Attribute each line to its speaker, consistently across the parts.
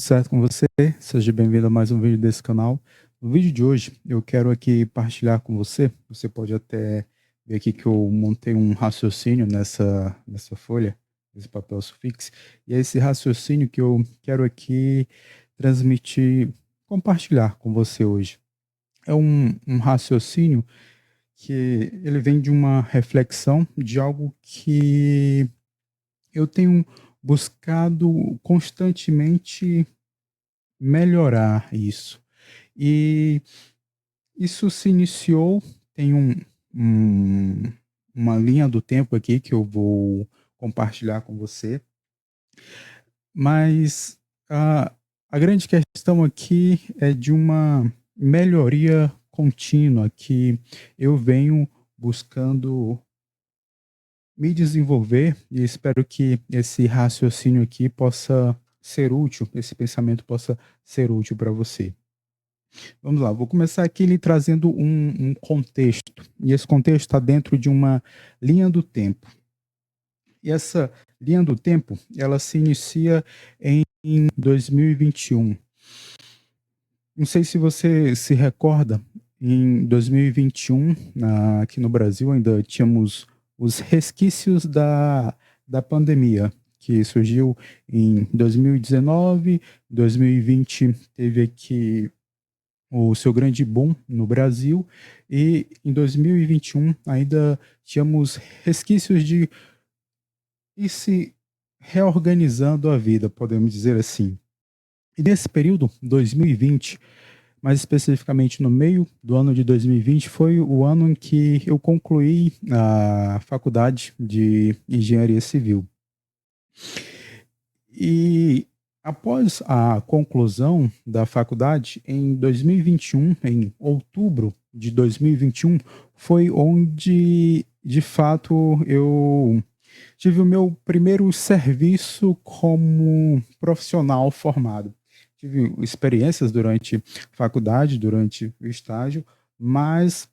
Speaker 1: certo com você? Seja bem-vindo a mais um vídeo desse canal. No vídeo de hoje, eu quero aqui partilhar com você. Você pode até ver aqui que eu montei um raciocínio nessa folha, nesse papel sufix. E é esse raciocínio que eu quero aqui transmitir, compartilhar com você hoje. É um raciocínio que ele vem de uma reflexão de algo que eu tenho buscado constantemente melhorar isso. E isso se iniciou, tem um uma linha do tempo aqui que eu vou compartilhar com você, mas a grande questão aqui é de uma melhoria contínua que eu venho buscando me desenvolver e espero que esse raciocínio aqui possa ser útil, esse pensamento possa ser útil para você. Vamos lá, vou começar aqui lhe trazendo um contexto, e esse contexto está dentro de uma linha do tempo. E essa linha do tempo, ela se inicia em 2021. Não sei se você se recorda, em 2021, aqui no Brasil, ainda tínhamos os resquícios da pandemia, que surgiu em 2019, 2020 teve aqui o seu grande boom no Brasil, e em 2021 ainda tínhamos resquícios de ir se reorganizando a vida, podemos dizer assim. E nesse período, 2020, mais especificamente no meio do ano de 2020, foi o ano em que eu concluí a faculdade de engenharia civil. E após a conclusão da faculdade, em 2021, em outubro de 2021, foi onde, de fato, eu tive o meu primeiro serviço como profissional formado. Tive experiências durante a faculdade, durante o estágio, mas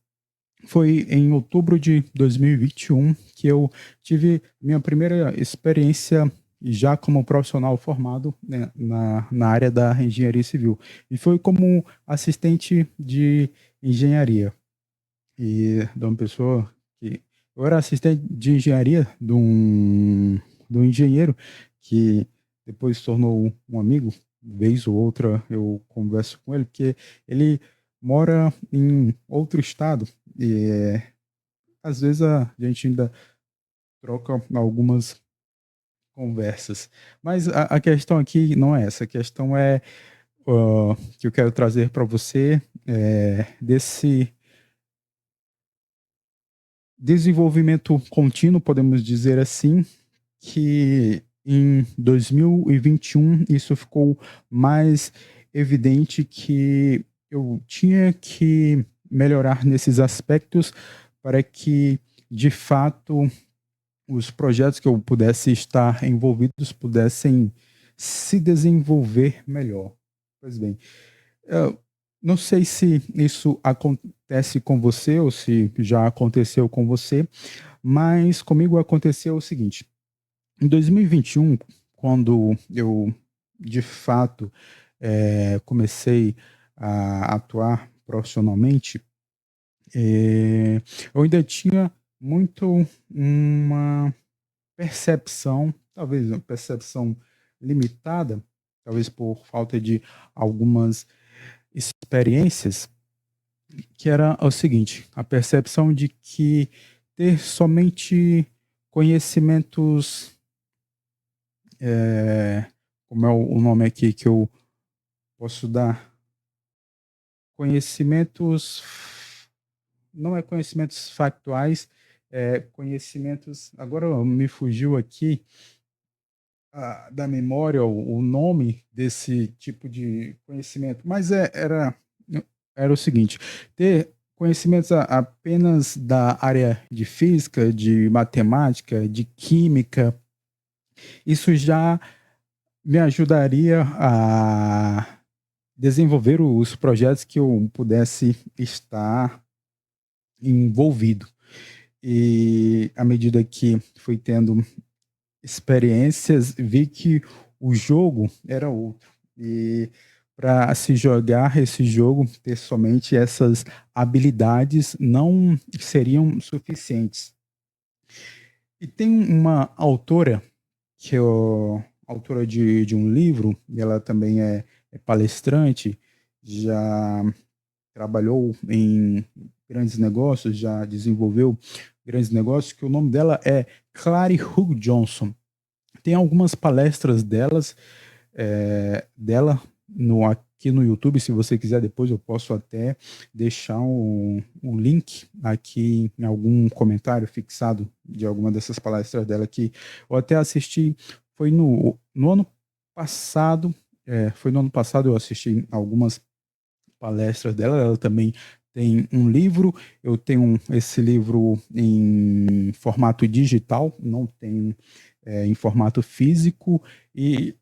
Speaker 1: foi em outubro de 2021 que eu tive minha primeira experiência já como profissional formado, né, na área da engenharia civil. E foi como assistente de engenharia. E de uma pessoa que... Eu era assistente de engenharia de um engenheiro que depois se tornou um amigo. Vez ou outra eu converso com ele, porque ele mora em outro estado e às vezes a gente ainda troca algumas conversas. Mas a questão aqui não é essa. A questão é que eu quero trazer para você desse desenvolvimento contínuo, podemos dizer assim, que em 2021 isso ficou mais evidente que eu tinha que melhorar nesses aspectos para que, de fato, os projetos que eu pudesse estar envolvidos pudessem se desenvolver melhor. Pois bem, eu não sei se isso acontece com você ou se já aconteceu com você, mas comigo aconteceu o seguinte: em 2021, quando eu de fato comecei a atuar profissionalmente, eu ainda tinha muito uma percepção, talvez uma percepção limitada, talvez por falta de algumas experiências, que era o seguinte: a percepção de que ter somente conhecimentos, como é o nome aqui que eu posso dar, conhecimentos, não é conhecimentos factuais, conhecimentos, agora me fugiu aqui da memória o nome desse tipo de conhecimento, mas era o seguinte: ter conhecimentos apenas da área de física, de matemática, de química, isso já me ajudaria a desenvolver os projetos que eu pudesse estar envolvido. E à medida que fui tendo experiências, vi que o jogo era outro. E para se jogar esse jogo, ter somente essas habilidades não seriam suficientes. E tem uma autora, que é autora de um livro, e ela também é palestrante, já trabalhou em grandes negócios, já desenvolveu grandes negócios, que o nome dela é Clary Hugh Johnson. Tem algumas palestras dela aqui no YouTube. Se você quiser, depois eu posso até deixar um link aqui em algum comentário fixado de alguma dessas palestras dela que eu até assisti. Foi no ano passado. Foi no ano passado eu assisti algumas palestras dela. Ela também tem um livro. Eu tenho esse livro em formato digital, não tenho em formato físico, e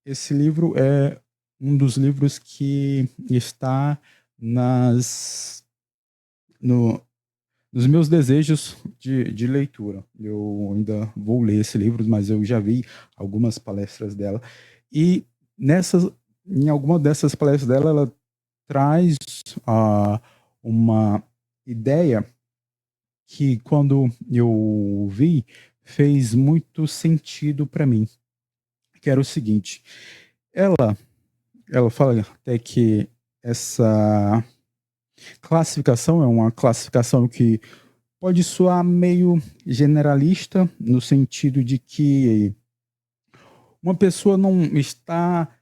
Speaker 1: esse livro é um dos livros que está no, nos meus desejos de leitura. Eu ainda vou ler esse livro, mas eu já vi algumas palestras dela. E em alguma dessas palestras dela, ela traz uma ideia que, quando eu vi, fez muito sentido para mim, que era o seguinte. Ela fala até que essa classificação é uma classificação que pode soar meio generalista, no sentido de que uma pessoa não está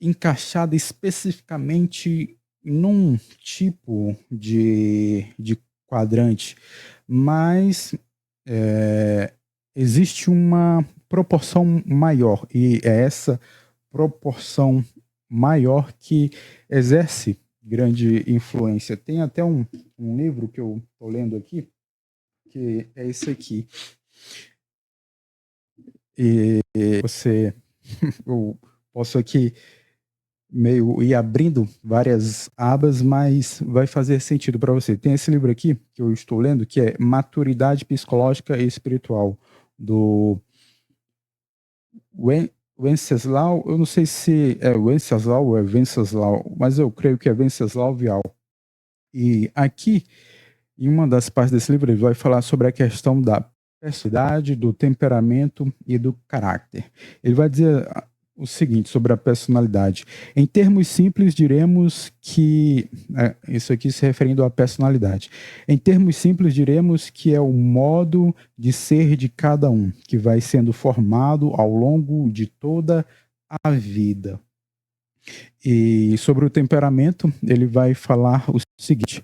Speaker 1: encaixada especificamente num tipo de quadrante, mas existe uma proporção maior, e é essa proporção maior que exerce grande influência. Tem até um livro que eu estou lendo aqui, que é esse aqui. E eu posso aqui meio ir abrindo várias abas, mas vai fazer sentido para você. Tem esse livro aqui que eu estou lendo, que é Maturidade Psicológica e Espiritual, do Venceslau. Eu não sei se é Venceslau ou é Venceslau, mas eu creio que é Venceslau Vial. E aqui, em uma das partes desse livro, ele vai falar sobre a questão da personalidade, do temperamento e do caráter. Ele vai dizer o seguinte sobre a personalidade. Em termos simples, diremos que... isso aqui se referindo à personalidade. Em termos simples, diremos que é o modo de ser de cada um, que vai sendo formado ao longo de toda a vida. E sobre o temperamento, ele vai falar o seguinte: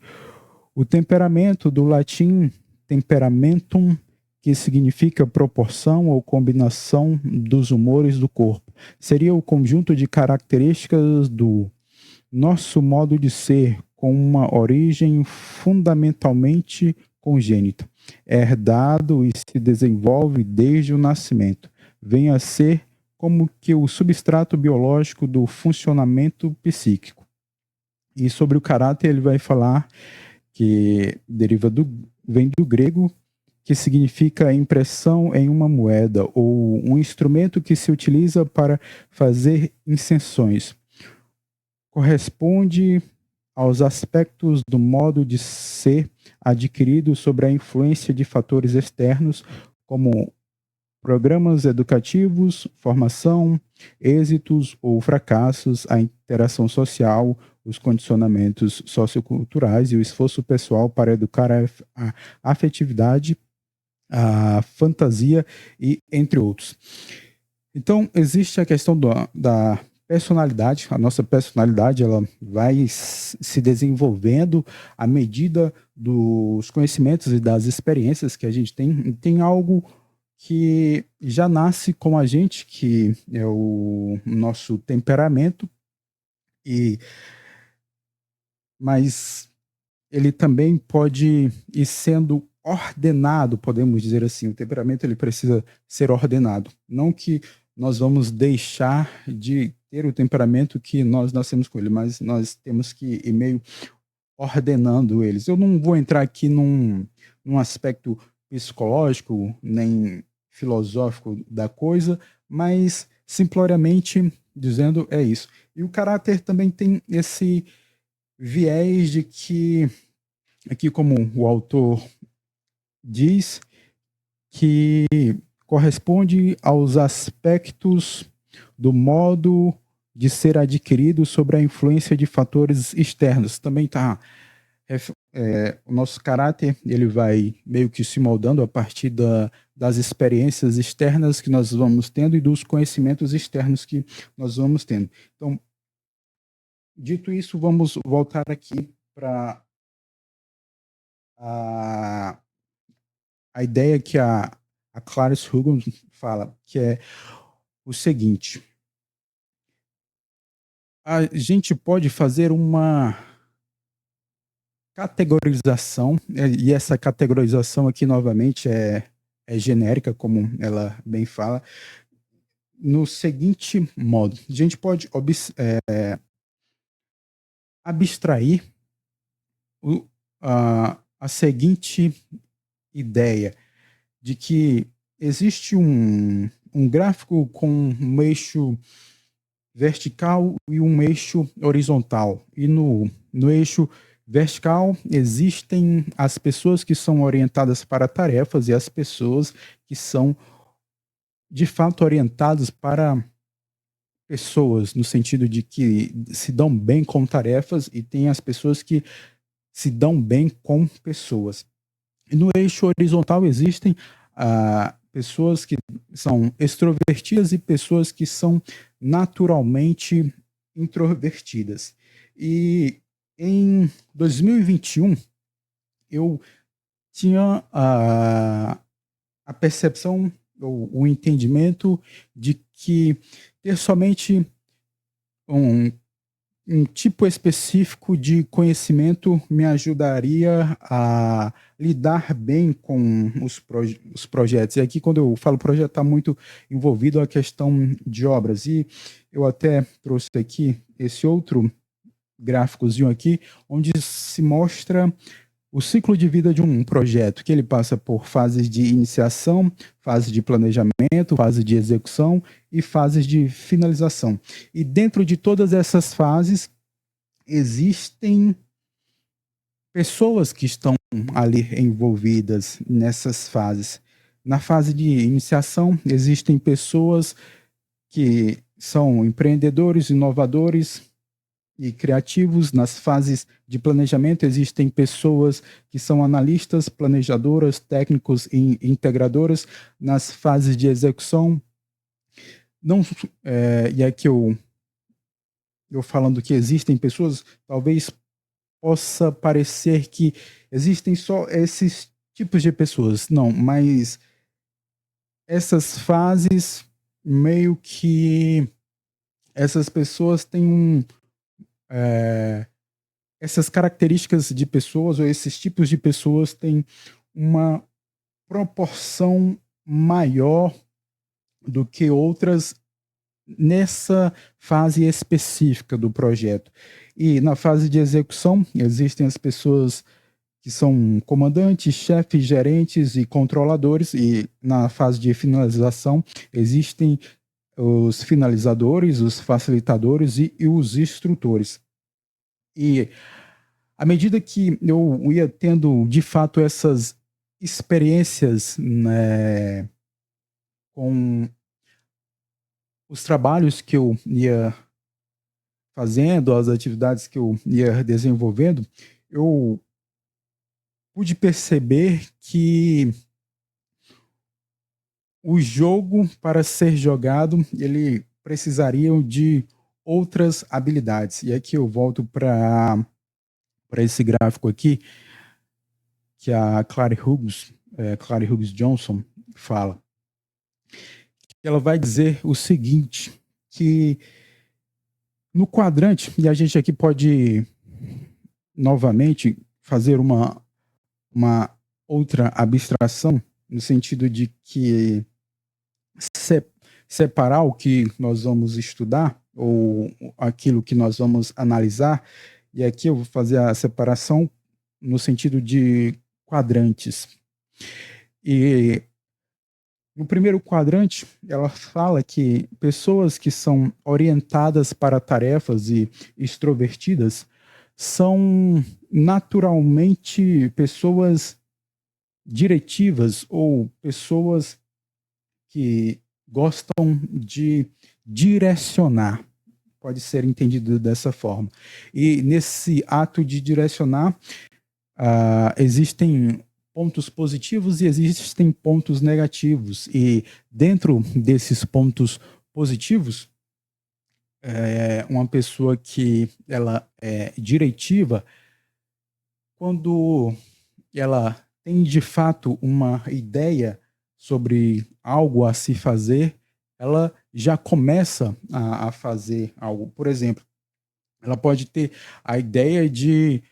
Speaker 1: o temperamento, do latim temperamentum, que significa proporção ou combinação dos humores do corpo, seria o conjunto de características do nosso modo de ser, com uma origem fundamentalmente congênita, herdado e se desenvolve desde o nascimento. Vem a ser como que o substrato biológico do funcionamento psíquico. E sobre o caráter ele vai falar que vem do grego, que significa impressão em uma moeda, ou um instrumento que se utiliza para fazer inserções. Corresponde aos aspectos do modo de ser adquirido sobre a influência de fatores externos, como programas educativos, formação, êxitos ou fracassos, a interação social, os condicionamentos socioculturais e o esforço pessoal para educar a afetividade, a fantasia e entre outros. Então, existe a questão da personalidade. A nossa personalidade, ela vai se desenvolvendo à medida dos conhecimentos e das experiências que a gente tem. Tem algo que já nasce com a gente, que é o nosso temperamento, mas ele também pode ir sendo ordenado, podemos dizer assim. O temperamento, ele precisa ser ordenado. Não que nós vamos deixar de ter o temperamento que nós nascemos com ele, mas nós temos que ir meio ordenando eles. Eu não vou entrar aqui num aspecto psicológico nem filosófico da coisa, mas simplesmente dizendo é isso. E o caráter também tem esse viés de que, aqui como o autor diz, que corresponde aos aspectos do modo de ser adquirido sobre a influência de fatores externos. Também está o nosso caráter, ele vai meio que se moldando a partir das experiências externas que nós vamos tendo e dos conhecimentos externos que nós vamos tendo. Então, dito isso, vamos voltar aqui para a ideia que a Clarice Huggins fala, que é o seguinte: a gente pode fazer uma categorização, e essa categorização aqui novamente é genérica, como ela bem fala, no seguinte modo: a gente pode abstrair a seguinte ideia de que existe um gráfico com um eixo vertical e um eixo horizontal. E no eixo vertical existem as pessoas que são orientadas para tarefas e as pessoas que são de fato orientadas para pessoas, no sentido de que se dão bem com tarefas, e tem as pessoas que se dão bem com pessoas. E no eixo horizontal existem pessoas que são extrovertidas e pessoas que são naturalmente introvertidas. E em 2021, eu tinha a percepção, ou o entendimento de que ter somente um tipo específico de conhecimento me ajudaria a lidar bem com os projetos. E aqui, quando eu falo projeto, está muito envolvido a questão de obras. E eu até trouxe aqui esse outro gráficozinho aqui, onde se mostra o ciclo de vida de um projeto, que ele passa por fases de iniciação, fase de planejamento, fase de execução e fases de finalização. E dentro de todas essas fases, existem pessoas que estão ali envolvidas nessas fases. Na fase de iniciação, existem pessoas que são empreendedores, inovadores e criativos. Nas fases de planejamento, existem pessoas que são analistas, planejadoras, técnicos e integradoras. Nas fases de execução, não, e aqui eu falando que existem pessoas, talvez possa parecer que existem só esses tipos de pessoas. Não, mas essas fases, meio que essas pessoas têm essas características de pessoas, ou esses tipos de pessoas têm uma proporção maior do que outras nessa fase específica do projeto. E na fase de execução, existem as pessoas que são comandantes, chefes, gerentes e controladores, e na fase de finalização, existem os finalizadores, os facilitadores e os instrutores. E à medida que eu ia tendo, de fato, essas experiências, né, com os trabalhos que eu ia fazendo, as atividades que eu ia desenvolvendo, eu pude perceber que o jogo, para ser jogado, ele precisaria de outras habilidades. E aqui eu volto para esse gráfico aqui, que a Clary Hughes Johnson fala. Ela vai dizer o seguinte, que no quadrante, e a gente aqui pode novamente fazer uma outra abstração, no sentido de que separar o que nós vamos estudar, ou aquilo que nós vamos analisar, e aqui eu vou fazer a separação no sentido de quadrantes. E No primeiro quadrante, ela fala que pessoas que são orientadas para tarefas e extrovertidas são naturalmente pessoas diretivas ou pessoas que gostam de direcionar. Pode ser entendido dessa forma. E nesse ato de direcionar, existem pontos positivos e existem pontos negativos. E dentro desses pontos positivos, uma pessoa que ela é diretiva, quando ela tem de fato uma ideia sobre algo a se fazer, ela já começa a fazer algo. Por exemplo, ela pode ter a ideia de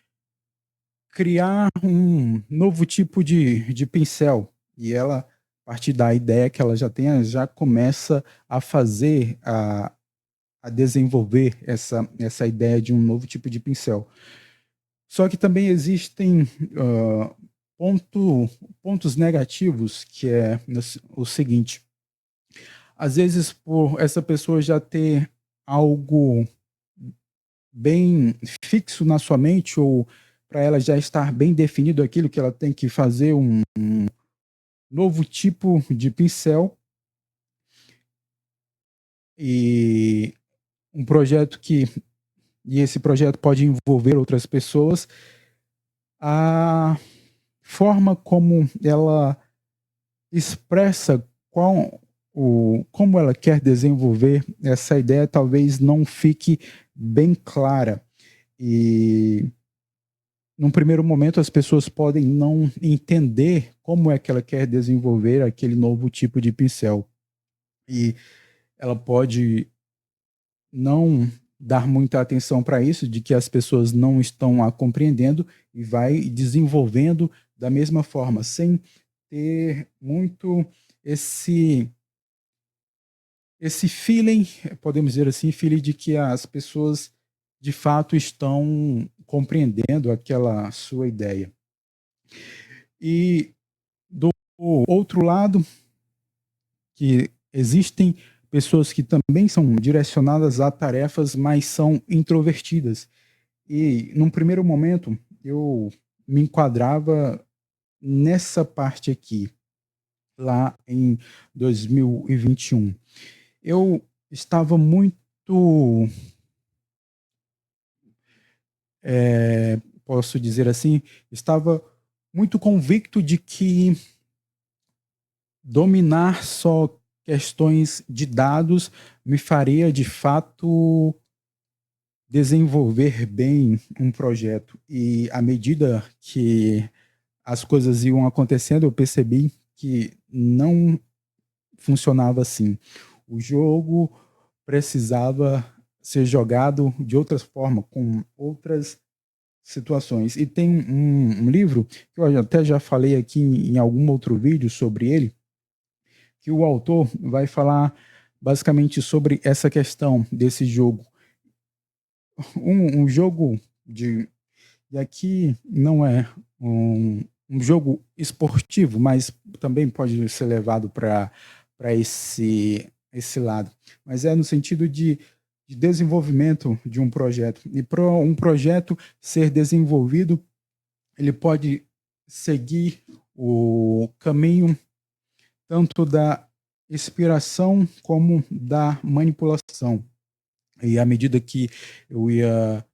Speaker 1: criar um novo tipo de pincel. E ela, a partir da ideia que ela já tem, ela já começa a fazer, a desenvolver essa ideia de um novo tipo de pincel. Só que também existem uh, pontos negativos, que é o seguinte: às vezes, por essa pessoa já ter algo bem fixo na sua mente, ou para ela já estar bem definido aquilo que ela tem que fazer, um novo tipo de pincel e um projeto e esse projeto pode envolver outras pessoas, a forma como ela expressa como ela quer desenvolver essa ideia talvez não fique bem clara. E num primeiro momento as pessoas podem não entender como é que ela quer desenvolver aquele novo tipo de pincel. E ela pode não dar muita atenção para isso, de que as pessoas não estão a compreendendo, e vai desenvolvendo da mesma forma, sem ter muito esse feeling, podemos dizer assim, feeling de que as pessoas de fato estão compreendendo aquela sua ideia. E do outro lado, que existem pessoas que também são direcionadas a tarefas, mas são introvertidas. E num primeiro momento eu me enquadrava nessa parte aqui, lá em 2021. Eu estava muito, posso dizer assim, estava muito convicto de que dominar só questões de dados me faria de fato desenvolver bem um projeto. E à medida que as coisas iam acontecendo, eu percebi que não funcionava assim. O jogo precisava ser jogado de outra forma, com outras situações. E tem um livro, que eu até já falei aqui em algum outro vídeo sobre ele, que o autor vai falar basicamente sobre essa questão desse jogo. Um jogo e aqui não é um jogo esportivo, mas também pode ser levado para esse lado. Mas é no sentido de desenvolvimento de um projeto. E para um projeto ser desenvolvido, ele pode seguir o caminho tanto da inspiração como da manipulação. E à medida que eu ia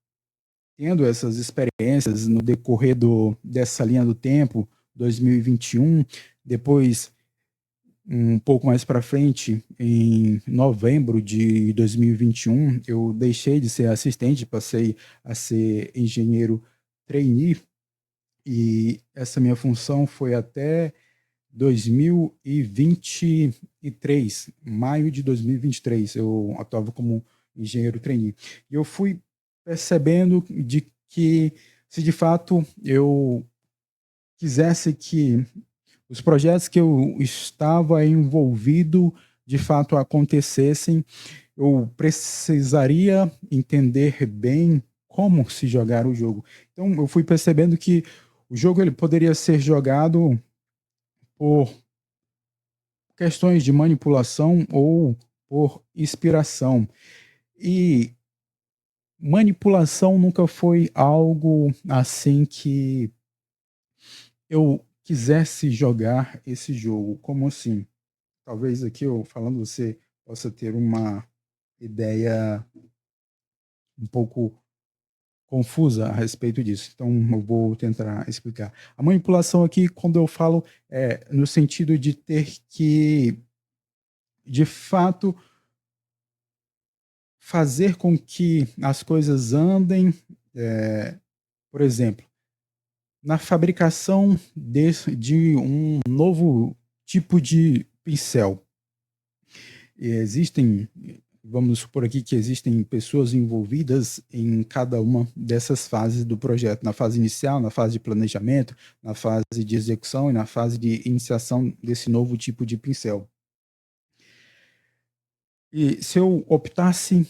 Speaker 1: tendo essas experiências no decorrer dessa linha do tempo, 2021, depois, um pouco mais para frente, em novembro de 2021, eu deixei de ser assistente, passei a ser engenheiro trainee, e essa minha função foi até 2023, maio de 2023, eu atuava como engenheiro trainee. E eu fui percebendo de que, se de fato eu quisesse que os projetos que eu estava envolvido de fato acontecessem, eu precisaria entender bem como se jogar o jogo. Então eu fui percebendo que o jogo ele poderia ser jogado por questões de manipulação ou por inspiração. E manipulação nunca foi algo assim que eu quisesse jogar esse jogo. Como assim? Talvez aqui eu falando você possa ter uma ideia um pouco confusa a respeito disso. Então eu vou tentar explicar. A manipulação aqui, quando eu falo, é no sentido de ter que, de fato, fazer com que as coisas andem, por exemplo, na fabricação de um novo tipo de pincel. E existem, vamos supor aqui que existem pessoas envolvidas em cada uma dessas fases do projeto, na fase inicial, na fase de planejamento, na fase de execução e na fase de iniciação desse novo tipo de pincel. E se eu optasse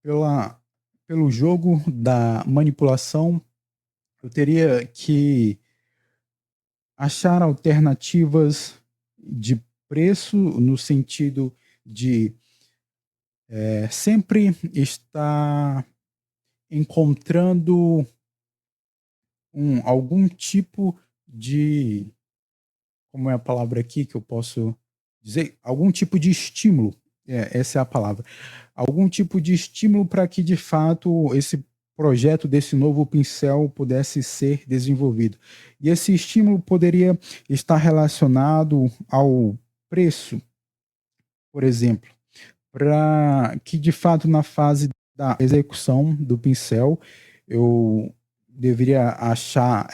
Speaker 1: pela, pelo jogo da manipulação, eu teria que achar alternativas de preço no sentido de sempre estar encontrando algum tipo de, como é a palavra aqui que eu posso dizer? Algum tipo de estímulo, essa é a palavra. Algum tipo de estímulo para que, de fato, esse projeto desse novo pincel pudesse ser desenvolvido. E esse estímulo poderia estar relacionado ao preço, por exemplo, para que, de fato, na fase da execução do pincel, eu deveria achar,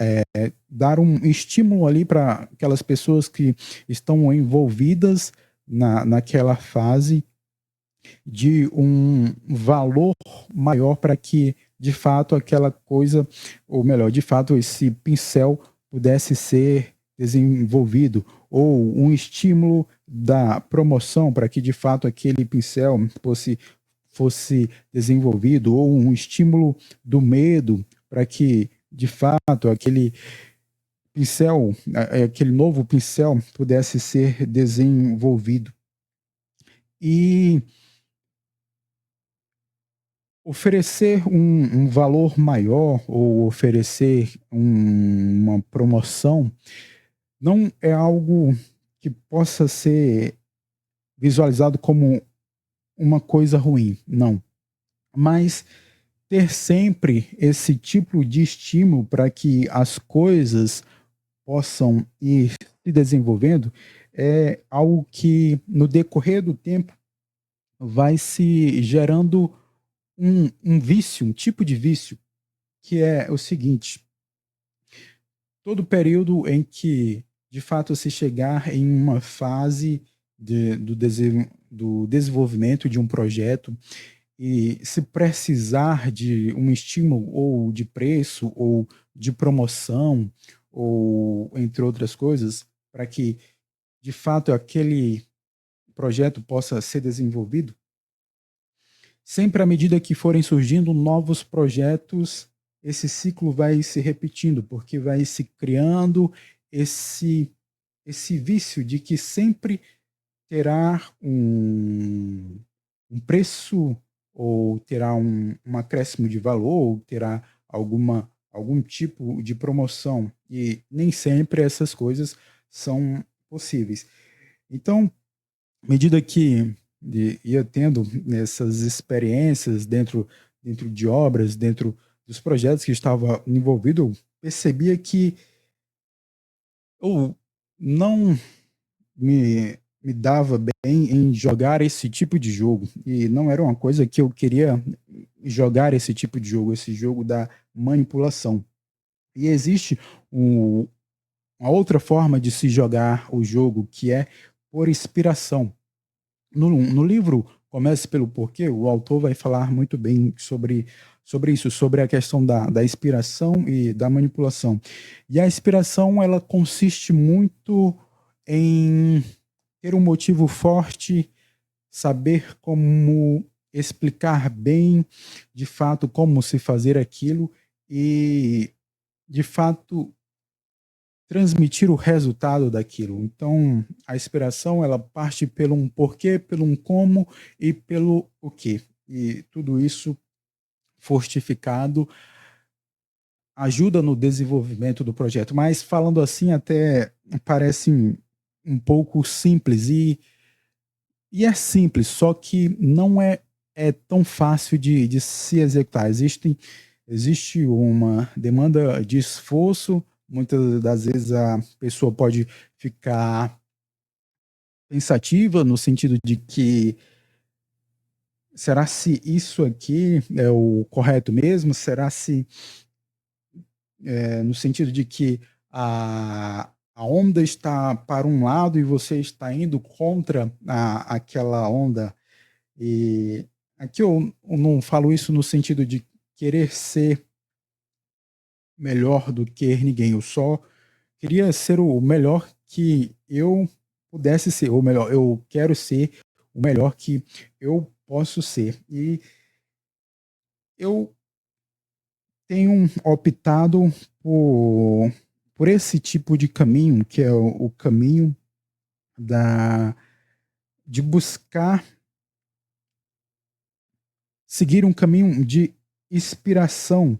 Speaker 1: dar um estímulo ali para aquelas pessoas que estão envolvidas naquela fase de um valor maior para que, de fato, aquela coisa, ou melhor, de fato, esse pincel pudesse ser desenvolvido, ou um estímulo da promoção para que, de fato, aquele pincel fosse desenvolvido, ou um estímulo do medo para que, de fato, aquele pincel, aquele novo pincel pudesse ser desenvolvido. E oferecer um valor maior ou oferecer uma promoção não é algo que possa ser visualizado como uma coisa ruim, não. Mas ter sempre esse tipo de estímulo para que as coisas possam ir se desenvolvendo é algo que, no decorrer do tempo, vai se gerando um vício, um tipo de vício, que é o seguinte: todo período em que, de fato, se chegar em uma fase do desenvolvimento de um projeto e se precisar de um estímulo ou de preço ou de promoção ou entre outras coisas, para que, de fato, aquele projeto possa ser desenvolvido, sempre à medida que forem surgindo novos projetos, esse ciclo vai se repetindo, porque vai se criando esse, esse vício de que sempre terá um preço, ou terá um acréscimo de valor, ou terá algum tipo de promoção. E nem sempre essas coisas são possíveis. Então, à medida que ia tendo essas experiências dentro de obras, dentro dos projetos que estava envolvido, eu percebia que eu não me dava bem em jogar esse tipo de jogo. E não era uma coisa que eu queria jogar esse tipo de jogo, esse jogo da manipulação. E existe um, uma outra forma de se jogar o jogo, que é por inspiração. No livro Comece pelo Porquê, o autor vai falar muito bem sobre isso, sobre a questão da inspiração e da manipulação. E a inspiração, ela consiste muito em ter um motivo forte, saber como explicar bem, de fato, como se fazer aquilo e, de fato, transmitir o resultado daquilo. Então, a inspiração ela parte pelo um porquê, pelo um como e pelo o quê. E tudo isso fortificado ajuda no desenvolvimento do projeto. Mas falando assim, até parece um pouco simples e é simples, só que não é tão fácil de se executar. Existe uma demanda de esforço, muitas das vezes a pessoa pode ficar pensativa no sentido de que será se isso aqui é o correto mesmo? Será se no sentido de que a onda está para um lado e você está indo contra aquela onda. E aqui eu não falo isso no sentido de querer ser melhor do que ninguém, eu só queria ser o melhor que eu pudesse ser, ou melhor, eu quero ser o melhor que eu posso ser. E eu tenho optado por, por esse tipo de caminho, que é o caminho da, de buscar seguir um caminho de inspiração.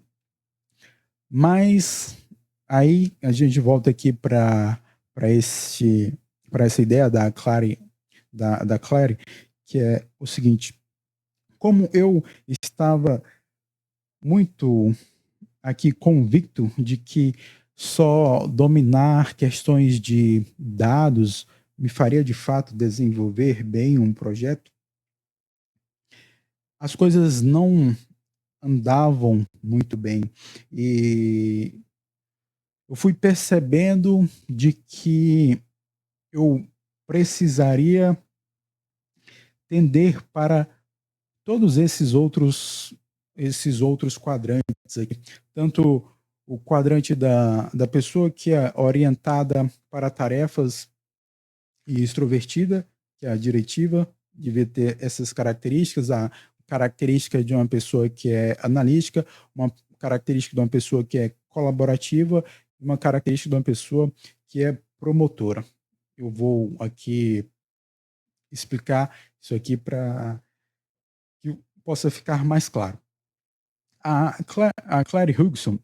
Speaker 1: Mas aí a gente volta aqui para esse para essa ideia da Clary, que é o seguinte: como eu estava muito aqui convicto de que só dominar questões de dados me faria de fato desenvolver bem um projeto, as coisas não andavam muito bem e eu fui percebendo de que eu precisaria tender para todos esses outros quadrantes aqui, tanto o quadrante da pessoa que é orientada para tarefas e extrovertida, que é a diretiva, deve ter essas características, a característica de uma pessoa que é analítica, uma característica de uma pessoa que é colaborativa, uma característica de uma pessoa que é promotora. Eu vou aqui explicar isso aqui para que possa ficar mais claro. A Clary Hugson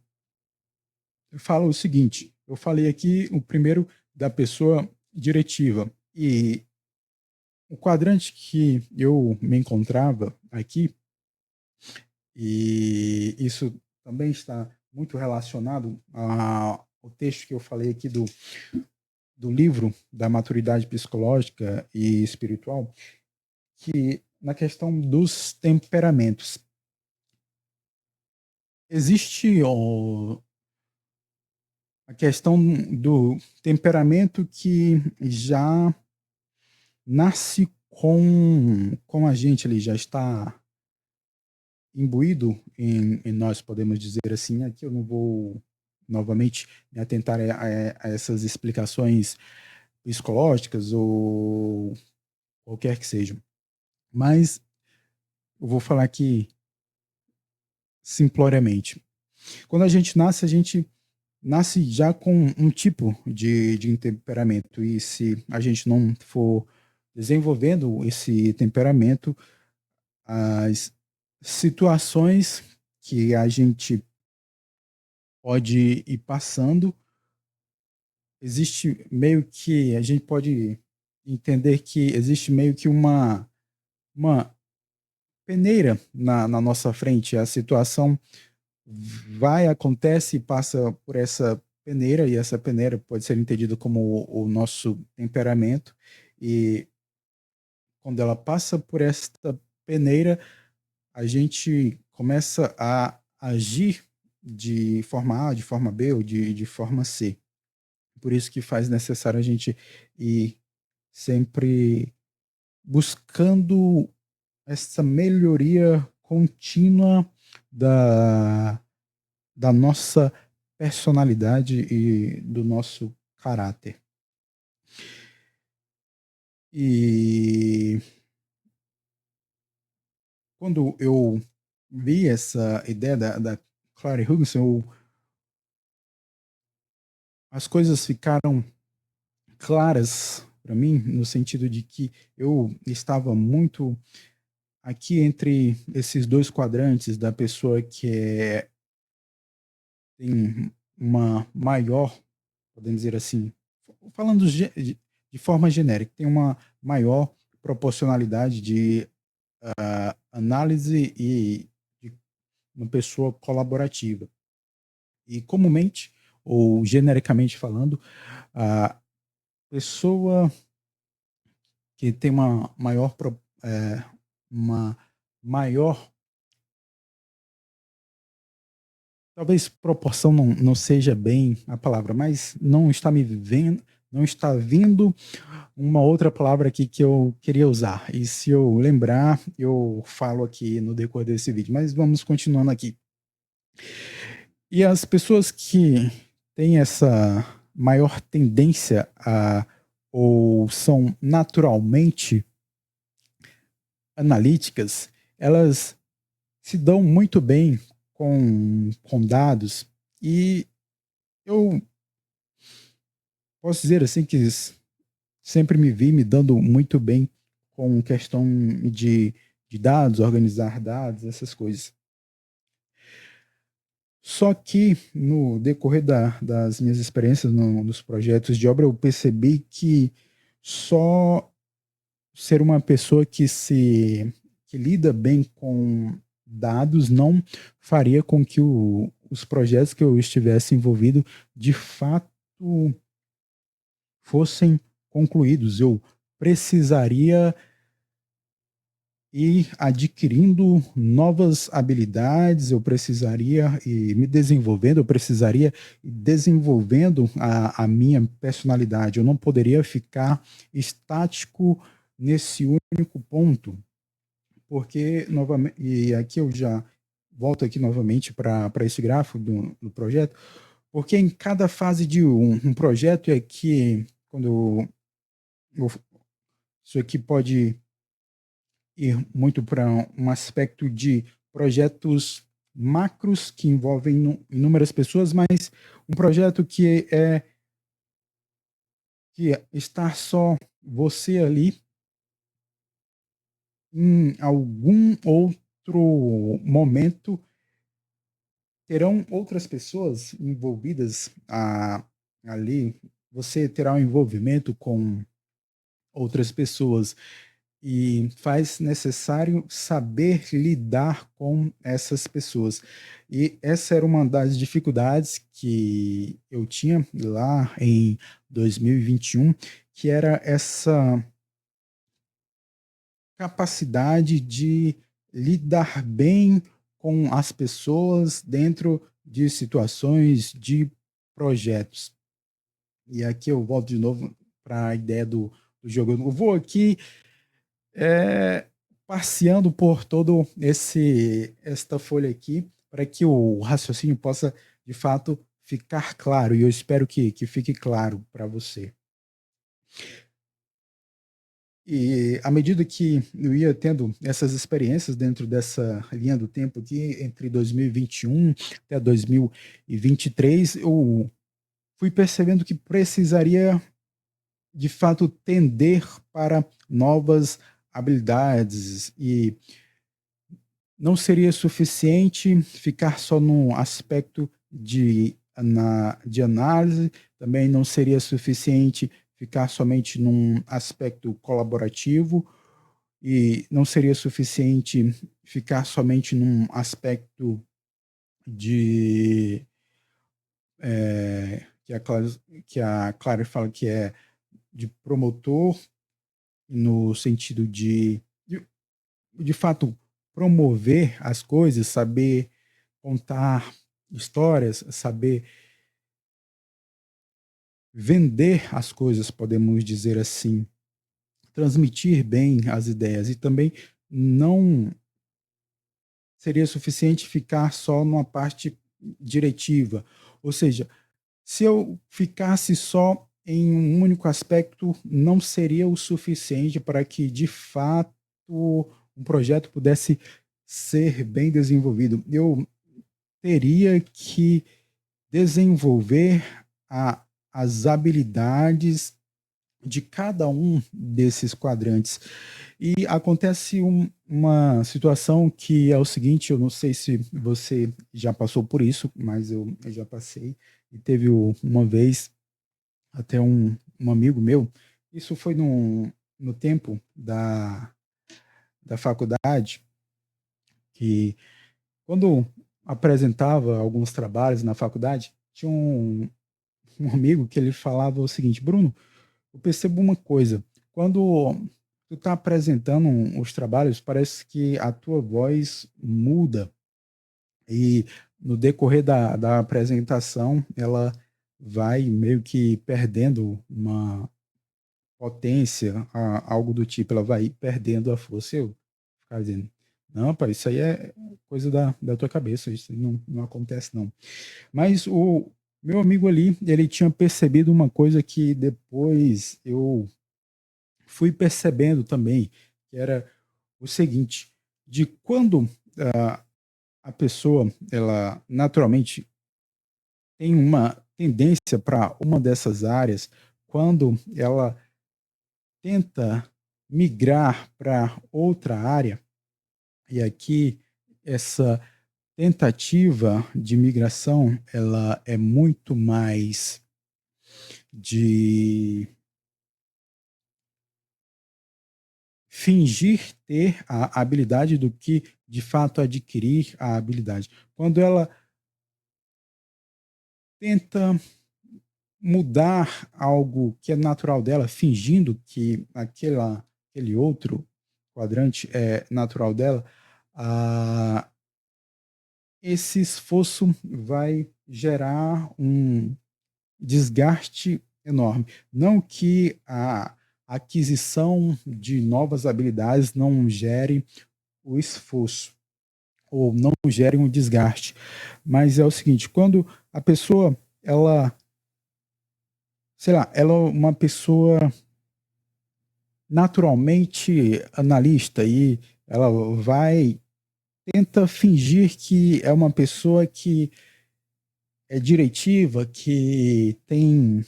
Speaker 1: fala o seguinte: eu falei aqui o primeiro da pessoa diretiva, e o quadrante que eu me encontrava aqui, e isso também está muito relacionado ao texto que eu falei aqui do livro da maturidade psicológica e espiritual, que na questão dos temperamentos. Existe a questão do temperamento que já nasce com a gente ali, já está imbuído em nós, podemos dizer assim. Aqui eu não vou novamente me atentar a essas explicações psicológicas ou qualquer que sejam, mas eu vou falar aqui simploriamente. Quando a gente nasce já com um tipo de temperamento, e se a gente não for desenvolvendo esse temperamento, as situações que a gente pode ir passando, existe meio que, a gente pode entender que existe meio que uma peneira na nossa frente. A situação vai, acontece e passa por essa peneira, e essa peneira pode ser entendida como o nosso temperamento, e quando ela passa por esta peneira, a gente começa a agir de forma A, de forma B ou de forma C. Por isso que faz necessário a gente ir sempre buscando essa melhoria contínua da, da nossa personalidade e do nosso caráter. E quando eu vi essa ideia da Clary Hugson, as coisas ficaram claras para mim, no sentido de que eu estava muito aqui entre esses dois quadrantes da pessoa que tem uma maior, podemos dizer assim, falando de forma genérica, tem uma maior proporcionalidade de análise e de uma pessoa colaborativa. E comumente, ou genericamente falando, a pessoa que tem uma maior, talvez proporção não seja bem a palavra, mas não está me vendo, não está vindo uma outra palavra aqui que eu queria usar. E se eu lembrar, eu falo aqui no decorrer desse vídeo. Mas vamos continuando aqui. E as pessoas que têm essa maior tendência ou são naturalmente analíticas, elas se dão muito bem com dados. E eu posso dizer assim que sempre me vi me dando muito bem com questão de dados, organizar dados, essas coisas. Só que no decorrer das minhas experiências nos projetos de obra, eu percebi que só ser uma pessoa que lida bem com dados não faria com que os projetos que eu estivesse envolvido de fato fossem concluídos. Eu precisaria ir adquirindo novas habilidades, eu precisaria ir me desenvolvendo, eu precisaria ir desenvolvendo a minha personalidade. Eu não poderia ficar estático nesse único ponto, porque, novamente, e aqui eu já volto aqui novamente para esse gráfico do projeto, porque em cada fase de um projeto é que, quando isso aqui pode ir muito para um aspecto de projetos macros que envolvem inúmeras pessoas, mas um projeto que está só você ali, em algum outro momento terão outras pessoas envolvidas ali, você terá um envolvimento com outras pessoas e faz necessário saber lidar com essas pessoas. E essa era uma das dificuldades que eu tinha lá em 2021, que era essa capacidade de lidar bem com as pessoas dentro de situações de projetos. E aqui eu volto de novo para a ideia do jogo. Eu vou aqui passeando por todo esta folha aqui para que o raciocínio possa de fato ficar claro, e eu espero que fique claro para você. E à medida que eu ia tendo essas experiências dentro dessa linha do tempo aqui, entre 2021 até 2023, eu fui percebendo que precisaria de fato tender para novas habilidades, e não seria suficiente ficar só no aspecto de análise, também não seria suficiente ficar somente num aspecto colaborativo, e não seria suficiente ficar somente num aspecto de que a Clara fala que é de promotor, no sentido de fato promover as coisas, saber contar histórias, saber vender as coisas, podemos dizer assim, transmitir bem as ideias. E também não seria suficiente ficar só numa parte diretiva. Ou seja, se eu ficasse só em um único aspecto, não seria o suficiente para que, de fato, um projeto pudesse ser bem desenvolvido. Eu teria que desenvolver as habilidades de cada um desses quadrantes. E acontece uma situação que é o seguinte, eu não sei se você já passou por isso, mas eu já passei. E teve uma vez até um amigo meu, isso foi no tempo da faculdade, que quando apresentava alguns trabalhos na faculdade, tinha um amigo que ele falava o seguinte: Bruno, eu percebo uma coisa, quando tu está apresentando os trabalhos, parece que a tua voz muda e no decorrer da apresentação ela vai meio que perdendo uma potência, algo do tipo, ela vai perdendo a força. Eu ficava dizendo, não, pai, isso aí é coisa da tua cabeça, isso não acontece não. Mas o meu amigo ali, ele tinha percebido uma coisa que depois eu fui percebendo também, que era o seguinte, de quando a pessoa, ela naturalmente tem uma tendência para uma dessas áreas, quando ela tenta migrar para outra área, e aqui essa tentativa de migração, ela é muito mais de fingir ter a habilidade do que de fato adquirir a habilidade. Quando ela tenta mudar algo que é natural dela, fingindo que aquele outro quadrante é natural dela, ah, esse esforço vai gerar um desgaste enorme. Não que a aquisição de novas habilidades não gere o esforço ou não gere um desgaste, mas é o seguinte, quando a pessoa, ela, sei lá, ela é uma pessoa naturalmente analista e ela vai tenta fingir que é uma pessoa que é diretiva, que tem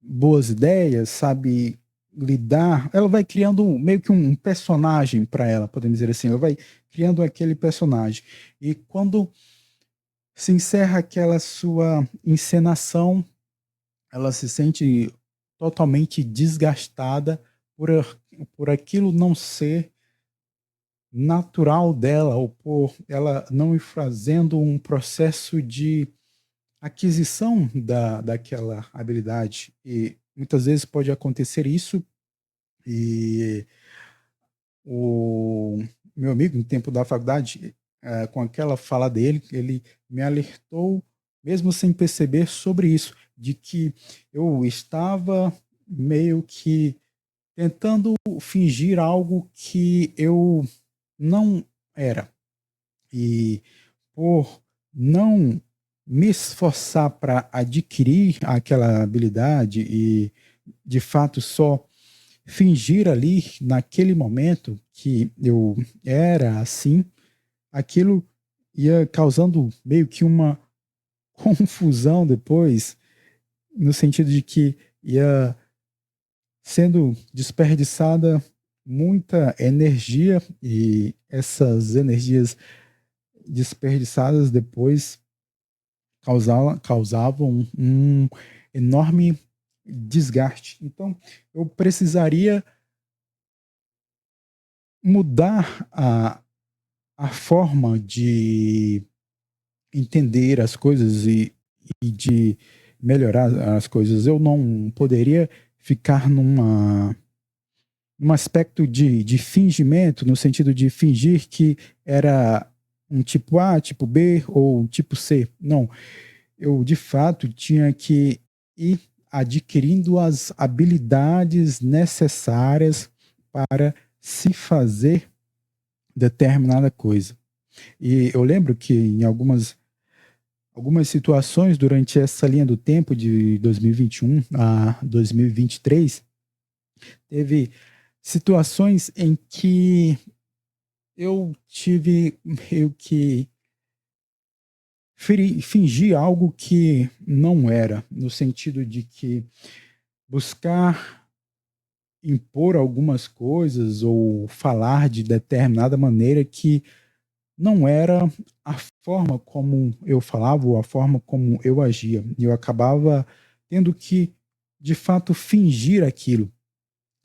Speaker 1: boas ideias, sabe lidar, ela vai criando meio que um personagem para ela, podemos dizer assim, ela vai criando aquele personagem. E quando se encerra aquela sua encenação, ela se sente totalmente desgastada por, por aquilo não ser natural dela, ou por ela não ir fazendo um processo de aquisição daquela habilidade. E muitas vezes pode acontecer isso, e o meu amigo, no tempo da faculdade, com aquela fala dele, ele me alertou, mesmo sem perceber, sobre isso, de que eu estava meio que tentando fingir algo que eu não era. E por não me esforçar para adquirir aquela habilidade e, de fato, só fingir ali, naquele momento, que eu era assim, aquilo ia causando meio que uma confusão depois, no sentido de que ia sendo desperdiçada muita energia, e essas energias desperdiçadas depois causavam um enorme desgaste. Então, eu precisaria mudar a forma de entender as coisas e de melhorar as coisas. Eu não poderia ficar num aspecto de fingimento, no sentido de fingir que era um tipo A, tipo B ou um tipo C. Não, eu de fato tinha que ir adquirindo as habilidades necessárias para se fazer determinada coisa. E eu lembro que em algumas situações durante essa linha do tempo de 2021 a 2023, teve situações em que eu tive meio que fingir algo que não era, no sentido de que buscar impor algumas coisas ou falar de determinada maneira que não era a forma como eu falava ou a forma como eu agia. E eu acabava tendo que, de fato, fingir aquilo.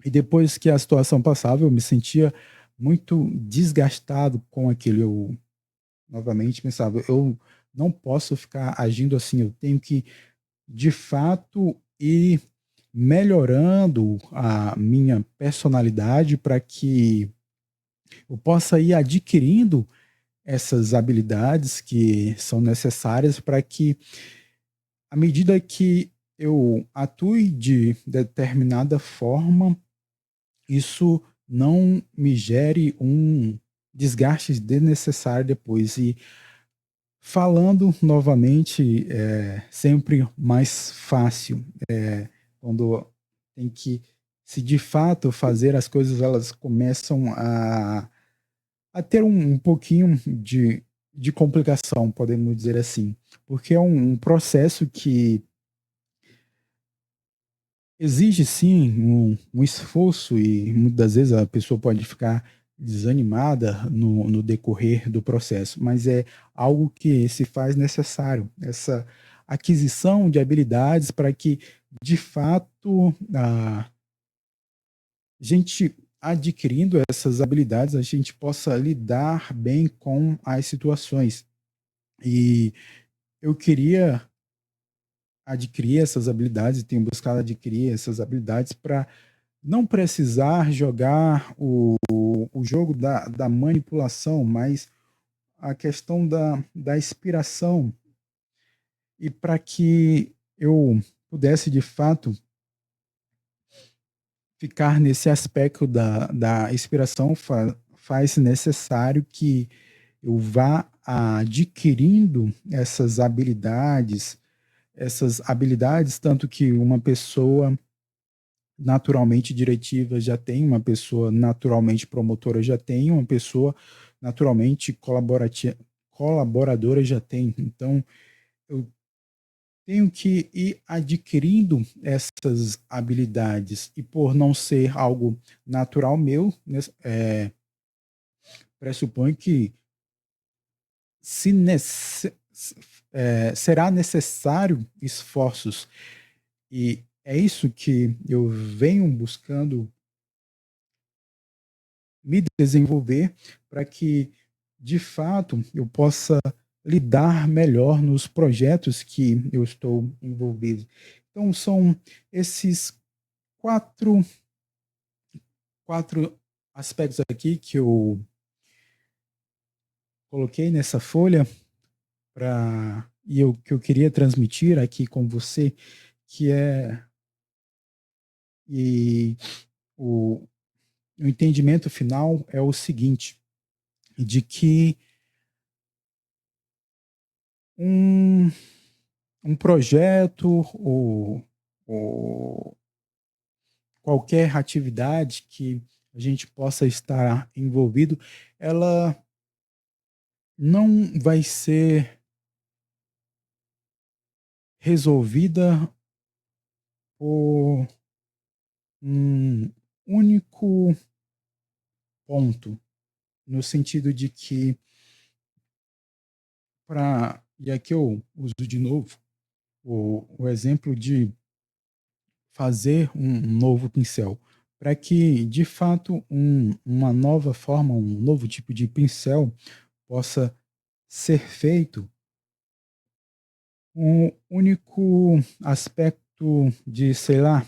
Speaker 1: E depois que a situação passava, eu me sentia muito desgastado com aquilo. Eu novamente pensava, eu não posso ficar agindo assim, eu tenho que, de fato, ir melhorando a minha personalidade para que eu possa ir adquirindo essas habilidades que são necessárias para que, à medida que eu atue de determinada forma, isso não me gere um desgaste desnecessário depois. E falando novamente, é sempre mais fácil, quando tem que, se de fato fazer as coisas, elas começam a ter um pouquinho de complicação, podemos dizer assim, porque é um processo que exige sim um esforço e muitas vezes a pessoa pode ficar desanimada no decorrer do processo, mas é algo que se faz necessário, essa aquisição de habilidades para que, de fato, a gente adquirindo essas habilidades, a gente possa lidar bem com as situações. E eu queria adquirir essas habilidades e tenho buscado adquirir essas habilidades para não precisar jogar o jogo da manipulação, mas a questão da inspiração, e para que eu pudesse de fato ficar nesse aspecto da inspiração, faz necessário que eu vá adquirindo essas habilidades, tanto que uma pessoa naturalmente diretiva já tem, uma pessoa naturalmente promotora já tem, uma pessoa naturalmente colaboradora já tem. Então, eu tenho que ir adquirindo essas habilidades, e por não ser algo natural meu, né, pressupõe que se nece- será necessário esforços. E é isso que eu venho buscando me desenvolver para que, de fato, eu possa lidar melhor nos projetos que eu estou envolvido. Então, são esses quatro, quatro aspectos aqui que eu coloquei nessa folha que eu queria transmitir aqui com você, que é e o, o entendimento final é o seguinte, de que um, um projeto ou qualquer atividade que a gente possa estar envolvido, ela não vai ser resolvida por um único ponto, no sentido de que, e aqui eu uso de novo o exemplo de fazer um novo pincel, para que, de fato, uma nova forma, um novo tipo de pincel possa ser feito, um único aspecto de, sei lá,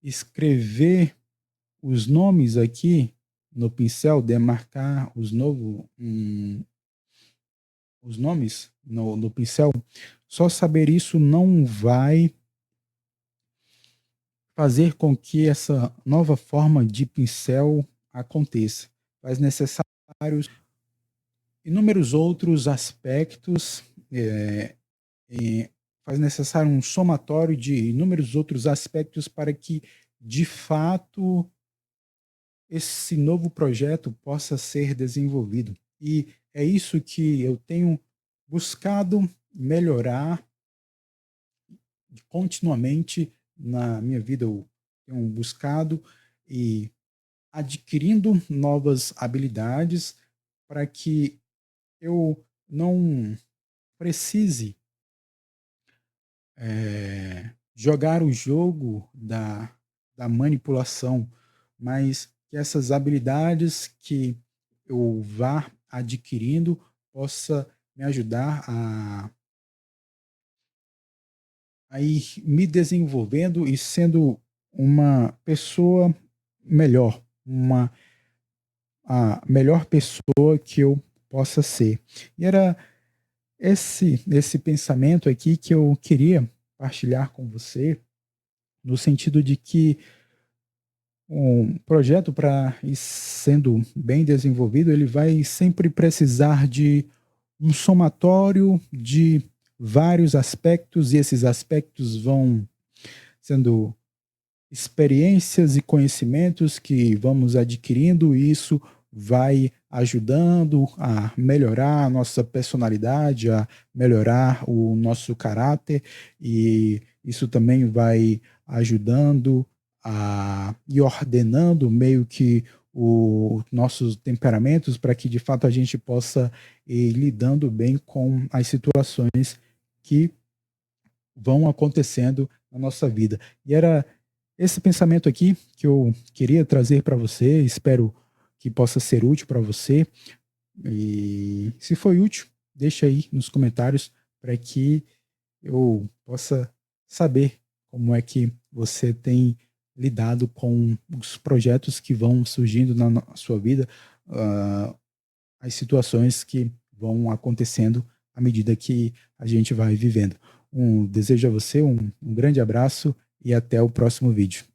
Speaker 1: escrever os nomes aqui no pincel, demarcar os nomes no pincel, só saber isso não vai fazer com que essa nova forma de pincel aconteça. Faz necessários inúmeros outros aspectos, é, faz necessário um somatório de inúmeros outros aspectos para que, de fato, esse novo projeto possa ser desenvolvido. E é isso que eu tenho buscado melhorar continuamente na minha vida. Eu tenho buscado e adquirindo novas habilidades para que eu não precise jogar o jogo da manipulação, mas que essas habilidades que eu vá adquirindo possa me ajudar a ir me desenvolvendo e sendo uma pessoa melhor, a melhor pessoa que eu possa ser. E era esse pensamento aqui que eu queria partilhar com você, no sentido de que um projeto, para ir sendo bem desenvolvido, ele vai sempre precisar de um somatório de vários aspectos, e esses aspectos vão sendo experiências e conhecimentos que vamos adquirindo, e isso vai ajudando a melhorar a nossa personalidade, a melhorar o nosso caráter, e isso também vai ajudando e ordenando meio que os nossos temperamentos, para que de fato a gente possa ir lidando bem com as situações que vão acontecendo na nossa vida. E era esse pensamento aqui que eu queria trazer para você. Espero que possa ser útil para você. E se foi útil, deixa aí nos comentários para que eu possa saber como é que você tem lidado com os projetos que vão surgindo na sua vida, as situações que vão acontecendo à medida que a gente vai vivendo. Desejo a você um grande abraço e até o próximo vídeo.